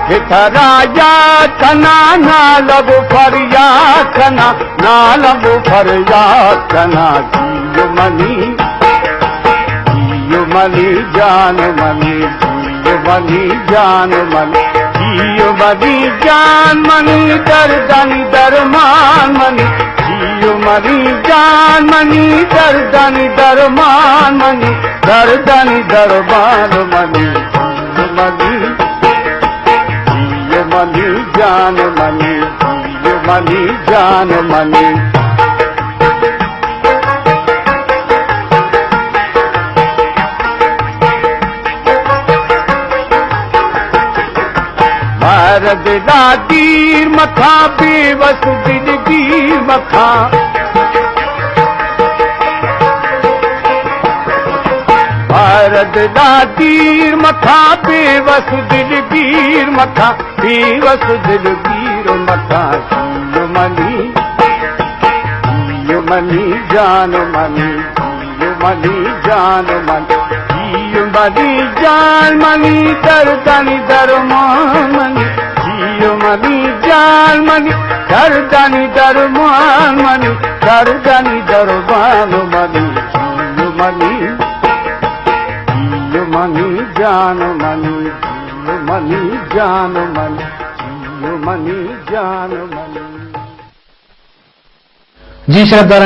भिथराया कना नालब फरियाद कना नालब फरियाद कना जियो मनी जान मनी जियो मनी जान मनी जियो मनी जान मनी दर्दनी दरमान मनी जियो मनी जान मनी दर्दनी दरमान मनी दर्दनी दरबान मनी जियो मनी जान मनी जियो मनी जान मनी दिला दीर मथा बेवस दिल दीर मथा दिला दीर मथा बेवस दिल दीर मथा बेवस दिल दीर मथा जियो मनी जान मनी जियो मनी जान मनी जियो मनी जान मनी दर्दनी दरमान मनी जियो मनी जान मनी दर्दनी दरमान मनी दर्दनी दरबान मनी जियो मनी जान मनी जियो मनी जान मनी जियो मनी जान मनी। जी श्रद्धा